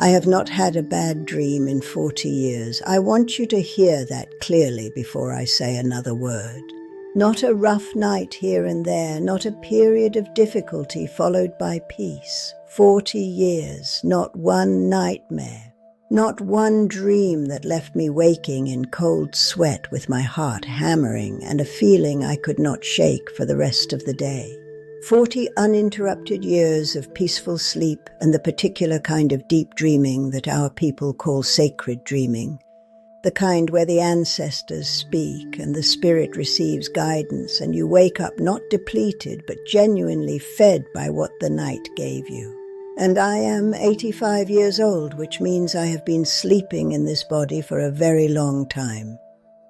I have not had a bad dream in 40 years. I want you to hear that clearly before I say another word. Not a rough night here and there, not a period of difficulty followed by peace. 40 years, not one nightmare. Not one dream that left me waking in cold sweat with my heart hammering and a feeling I could not shake for the rest of the day. 40 uninterrupted years of peaceful sleep and the particular kind of deep dreaming that our people call sacred dreaming. The kind where the ancestors speak and the spirit receives guidance and you wake up not depleted but genuinely fed by what the night gave you. And I am 85 years old, which means I have been sleeping in this body for a very long time.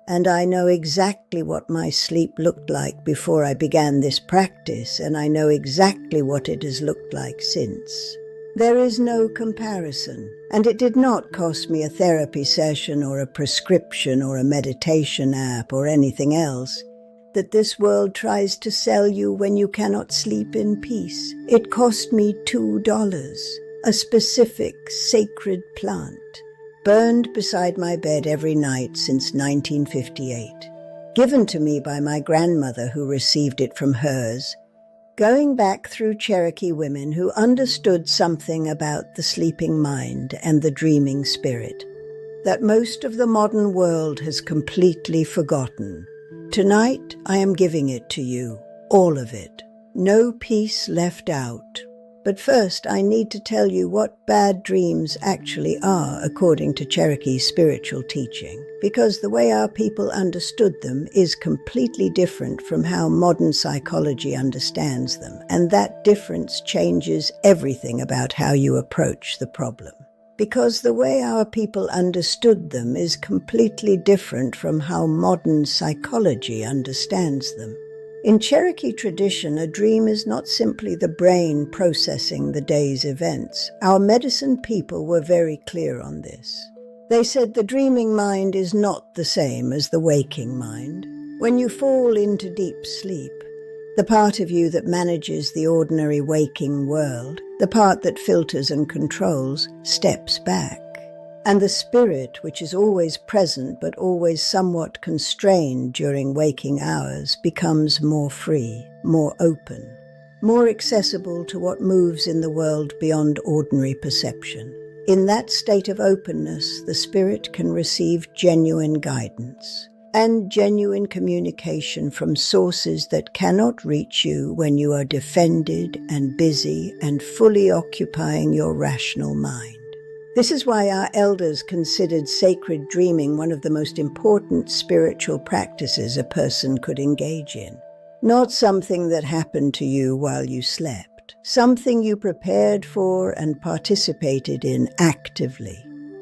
And I know exactly what my sleep looked like before I began this practice, and I know exactly what it has looked like since. There is no comparison, and it did not cost me a therapy session or a prescription or a meditation app or anything else that this world tries to sell you when you cannot sleep in peace. It cost me $2, a specific sacred plant, burned beside my bed every night since 1958, given to me by my grandmother who received it from hers, going back through Cherokee women who understood something about the sleeping mind and the dreaming spirit that most of the modern world has completely forgotten. Tonight, I am giving it to you, all of it, no piece left out. But first, I need to tell you what bad dreams actually are according to Cherokee spiritual teaching, because the way our people understood them is completely different from how modern psychology understands them, and that difference changes everything about how you approach the problem. Because the way our people understood them is completely different from how modern psychology understands them. In Cherokee tradition, a dream is not simply the brain processing the day's events. Our medicine people were very clear on this. They said the dreaming mind is not the same as the waking mind. When you fall into deep sleep, the part of you that manages the ordinary waking world, the part that filters and controls, steps back. And the spirit, which is always present but always somewhat constrained during waking hours, becomes more free, more open, more accessible to what moves in the world beyond ordinary perception. In that state of openness, the spirit can receive genuine guidance and genuine communication from sources that cannot reach you when you are defended and busy and fully occupying your rational mind. This is why our elders considered sacred dreaming one of the most important spiritual practices a person could engage in. Not something that happened to you while you slept, something you prepared for and participated in actively.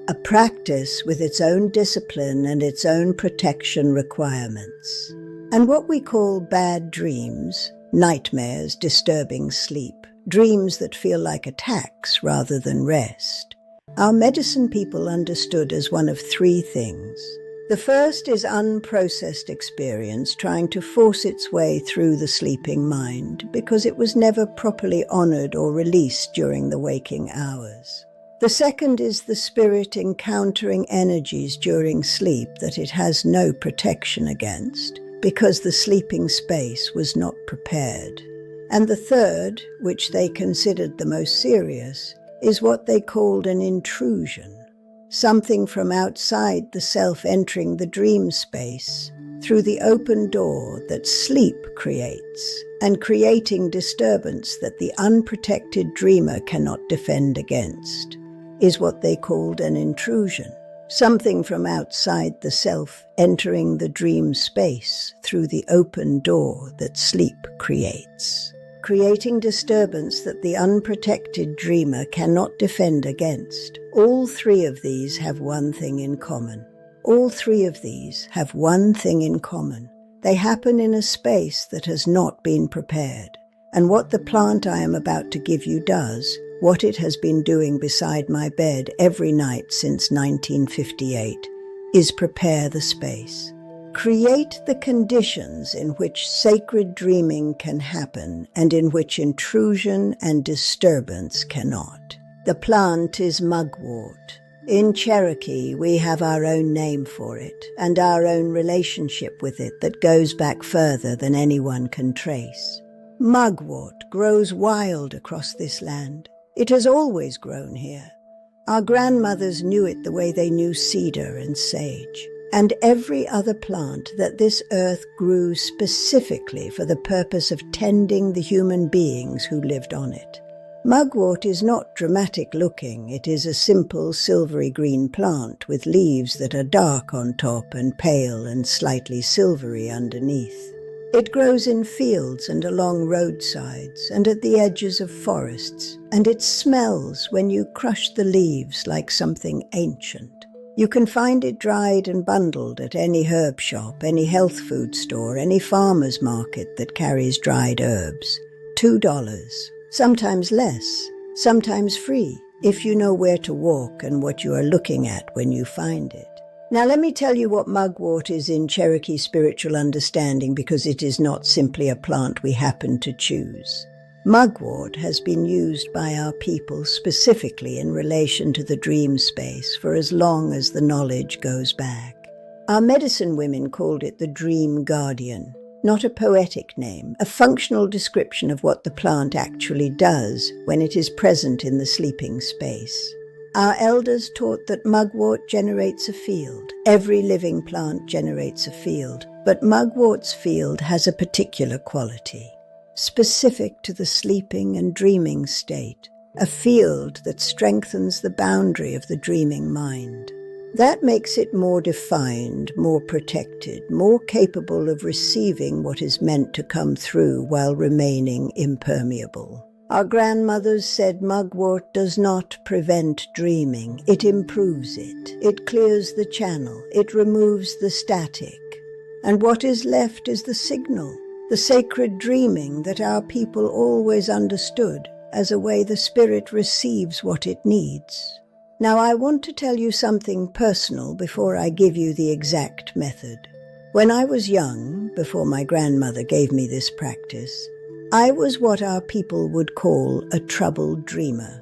A practice with its own discipline and its own protection requirements. And what we call bad dreams, nightmares disturbing sleep, dreams that feel like attacks rather than rest, our medicine people understood as one of three things. The first is unprocessed experience trying to force its way through the sleeping mind because it was never properly honored or released during the waking hours. The second is the spirit encountering energies during sleep that it has no protection against because the sleeping space was not prepared. And the third, which they considered the most serious, is what they called an intrusion, something from outside the self entering the dream space through the open door that sleep creates and creating disturbance that the unprotected dreamer cannot defend against, is what they called an intrusion, something from outside the self entering the dream space through the open door that sleep creates, creating disturbance that the unprotected dreamer cannot defend against. All three of these have one thing in common. All three of these have one thing in common. They happen in a space that has not been prepared. And what the plant I am about to give you does, what it has been doing beside my bed every night since 1958, is prepare the space. Create the conditions in which sacred dreaming can happen and in which intrusion and disturbance cannot. The plant is mugwort. In Cherokee, we have our own name for it and our own relationship with it that goes back further than anyone can trace. Mugwort grows wild across this land. It has always grown here. Our grandmothers knew it the way they knew cedar and sage, and every other plant that this earth grew specifically for the purpose of tending the human beings who lived on it. Mugwort is not dramatic looking. It is a simple silvery green plant with leaves that are dark on top and pale and slightly silvery underneath. It grows in fields and along roadsides and at the edges of forests, and it smells when you crush the leaves like something ancient. You can find it dried and bundled at any herb shop, any health food store, any farmer's market that carries dried herbs. $2. Sometimes less, sometimes free, if you know where to walk and what you are looking at when you find it. Now let me tell you what mugwort is in Cherokee spiritual understanding, because it is not simply a plant we happen to choose. Mugwort has been used by our people specifically in relation to the dream space for as long as the knowledge goes back. Our medicine women called it the dream guardian. Not a poetic name, a functional description of what the plant actually does when it is present in the sleeping space. Our elders taught that mugwort generates a field. Every living plant generates a field, but mugwort's field has a particular quality, specific to the sleeping and dreaming state, a field that strengthens the boundary of the dreaming mind. That makes it more defined, more protected, more capable of receiving what is meant to come through while remaining impermeable. Our grandmothers said mugwort does not prevent dreaming, it improves it. It clears the channel, it removes the static. And what is left is the signal, the sacred dreaming that our people always understood as a way the spirit receives what it needs. Now I want to tell you something personal before I give you the exact method. When I was young, before my grandmother gave me this practice, I was what our people would call a troubled dreamer.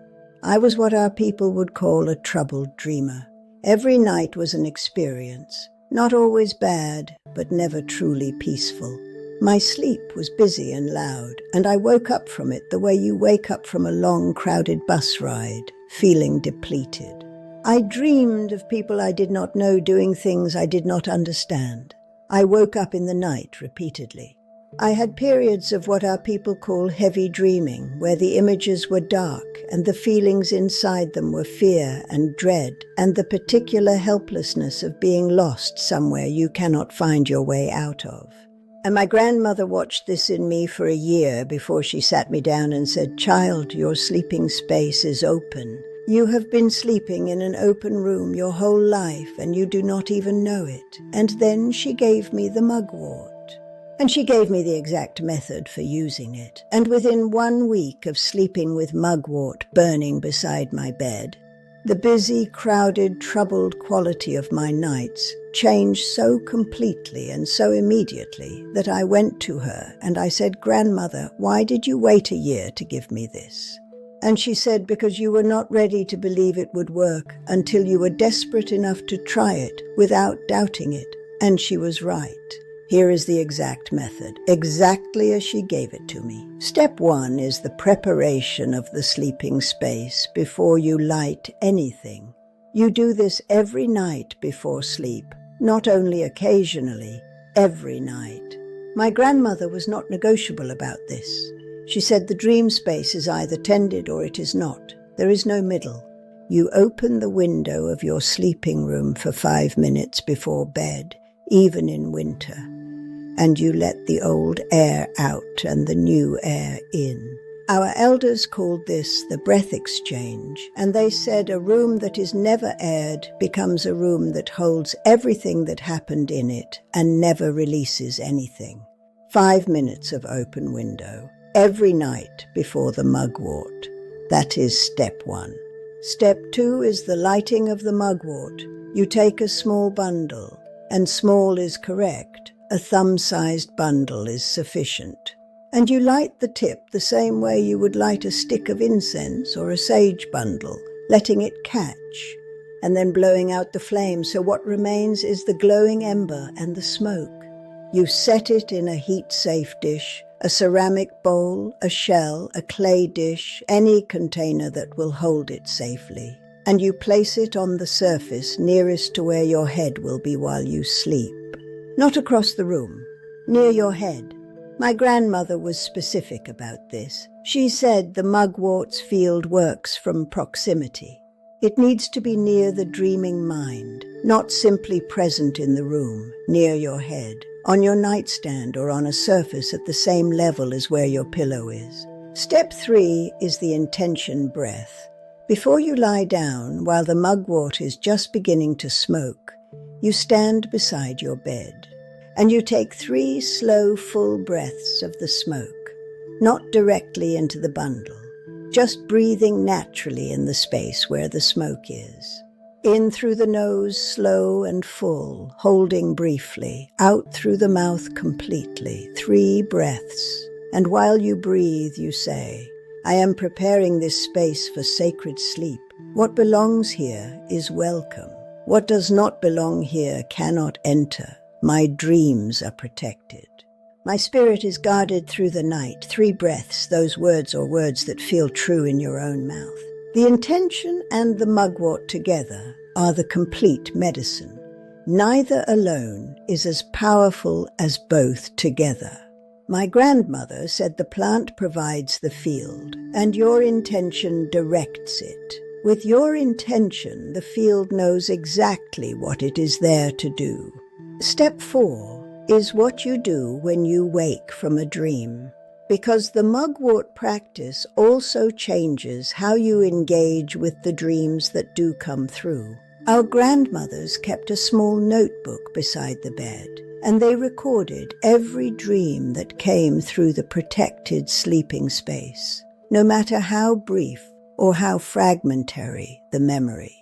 Every night was an experience, not always bad, but never truly peaceful. My sleep was busy and loud, and I woke up from it the way you wake up from a long, crowded bus ride, feeling depleted. I dreamed of people I did not know doing things I did not understand. I woke up in the night repeatedly. I had periods of what our people call heavy dreaming, where the images were dark and the feelings inside them were fear and dread and the particular helplessness of being lost somewhere you cannot find your way out of. And my grandmother watched this in me for a year before she sat me down and said, "Child, your sleeping space is open. You have been sleeping in an open room your whole life and you do not even know it." And then she gave me the mugwort. And she gave me the exact method for using it. And within 1 week of sleeping with mugwort burning beside my bed, the busy, crowded, troubled quality of my nights changed so completely and so immediately that I went to her and I said, "Grandmother, why did you wait a year to give me this?" And she said, "Because you were not ready to believe it would work until you were desperate enough to try it without doubting it." And she was right. Here is the exact method, exactly as she gave it to me. Step 1 is the preparation of the sleeping space before you light anything. You do this every night before sleep, not only occasionally, every night. My grandmother was not negotiable about this. She said the dream space is either tended or it is not. There is no middle. You open the window of your sleeping room for 5 minutes before bed, even in winter, and you let the old air out and the new air in. Our elders called this the breath exchange, and they said a room that is never aired becomes a room that holds everything that happened in it and never releases anything. 5 minutes of open window, every night before the mugwort. That is step 1. Step 2 is the lighting of the mugwort. You take a small bundle, and small is correct. A thumb-sized bundle is sufficient. And you light the tip the same way you would light a stick of incense or a sage bundle, letting it catch, and then blowing out the flame, so what remains is the glowing ember and the smoke. You set it in a heat-safe dish, a ceramic bowl, a shell, a clay dish, any container that will hold it safely, and you place it on the surface nearest to where your head will be while you sleep. Not across the room, near your head. My grandmother was specific about this. She said the mugwort's field works from proximity. It needs to be near the dreaming mind, not simply present in the room, near your head, on your nightstand or on a surface at the same level as where your pillow is. Step 3 is the intention breath. Before you lie down, while the mugwort is just beginning to smoke, you stand beside your bed, and you take 3 slow, full breaths of the smoke, not directly into the bundle, just breathing naturally in the space where the smoke is. In through the nose, slow and full, holding briefly, out through the mouth completely, 3 breaths. And while you breathe, you say, I am preparing this space for sacred sleep. What belongs here is welcome. What does not belong here cannot enter. My dreams are protected. My spirit is guarded through the night. 3 breaths, those words or words that feel true in your own mouth. The intention and the mugwort together are the complete medicine. Neither alone is as powerful as both together. My grandmother said the plant provides the field, and your intention directs it. With your intention, the field knows exactly what it is there to do. Step 4 is what you do when you wake from a dream, because the mugwort practice also changes how you engage with the dreams that do come through. Our grandmothers kept a small notebook beside the bed, and they recorded every dream that came through the protected sleeping space, no matter how brief or how fragmentary the memory.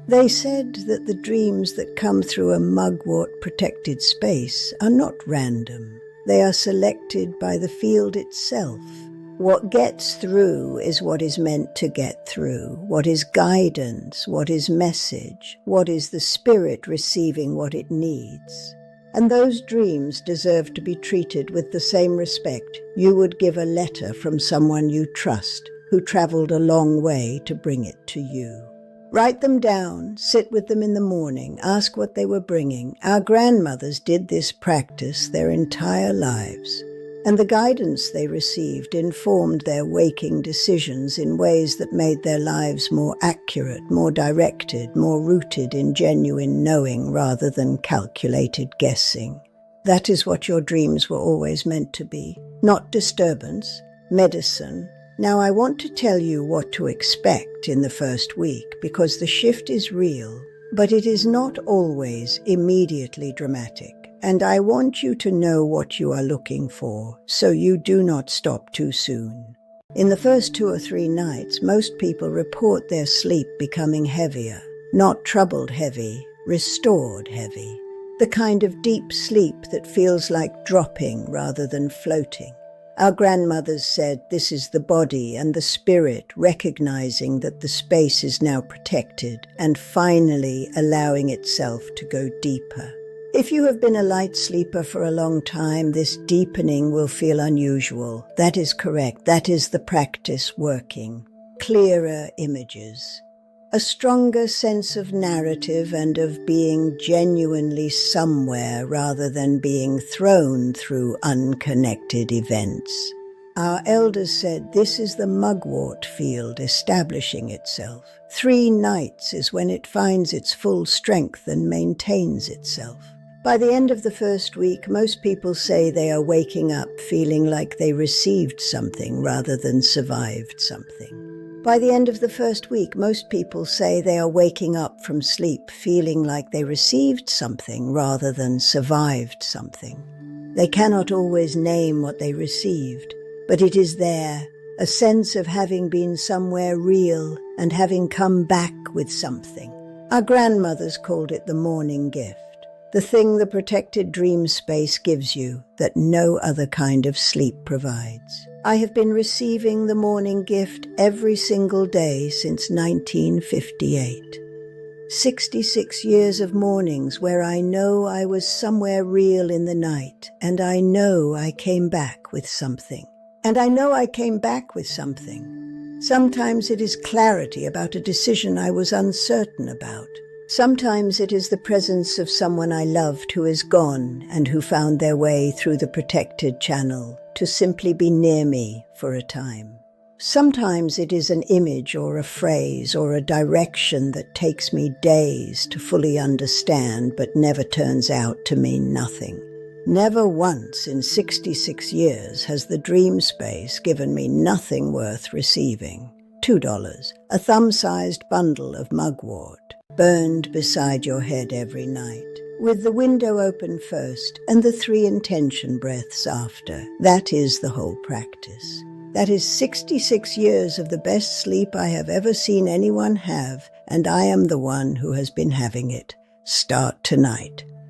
They said that the dreams that come through a mugwort-protected space are not random. They are selected by the field itself. What gets through is what is meant to get through, what is guidance, what is message, what is the spirit receiving what it needs. And those dreams deserve to be treated with the same respect you would give a letter from someone you trust, who traveled a long way to bring it to you. Write them down, sit with them in the morning, ask what they were bringing. Our grandmothers did this practice their entire lives, and the guidance they received informed their waking decisions in ways that made their lives more accurate, more directed, more rooted in genuine knowing rather than calculated guessing. That is what your dreams were always meant to be, not disturbance, medicine. Now I want to tell you what to expect in the first week, because the shift is real, but it is not always immediately dramatic. And I want you to know what you are looking for, so you do not stop too soon. In the first 2 or 3 nights, most people report their sleep becoming heavier, not troubled heavy, restored heavy. The kind of deep sleep that feels like dropping rather than floating. Our grandmothers said this is the body and the spirit recognizing that the space is now protected and finally allowing itself to go deeper. If you have been a light sleeper for a long time, this deepening will feel unusual. That is correct. That is the practice working. Clearer images. A stronger sense of narrative and of being genuinely somewhere rather than being thrown through unconnected events. Our elders said this is the mugwort field establishing itself. 3 nights is when it finds its full strength and maintains itself. By the end of the first week, most people say they are waking up feeling like they received something rather than survived something. By the end of the first week, most people say they are waking up from sleep feeling like they received something rather than survived something. They cannot always name what they received, but it is there, a sense of having been somewhere real and having come back with something. Our grandmothers called it the morning gift. the thing the protected dream space gives you that no other kind of sleep provides. I have been receiving the morning gift every single day since 1958. 66 years of mornings where I know I was somewhere real in the night, and I know I came back with something. And I know I came back with something. Sometimes it is clarity about a decision I was uncertain about. Sometimes it is the presence of someone I loved who is gone and who found their way through the protected channel to simply be near me for a time. Sometimes it is an image or a phrase or a direction that takes me days to fully understand but never turns out to mean nothing. Never once in 66 years has the dream space given me nothing worth receiving. $2, a thumb-sized bundle of mugwort, burned beside your head every night, with the window open first and the 3 intention breaths after. That is the whole practice. That is 66 years of the best sleep I have ever seen anyone have, and I am the one who has been having it. Start tonight.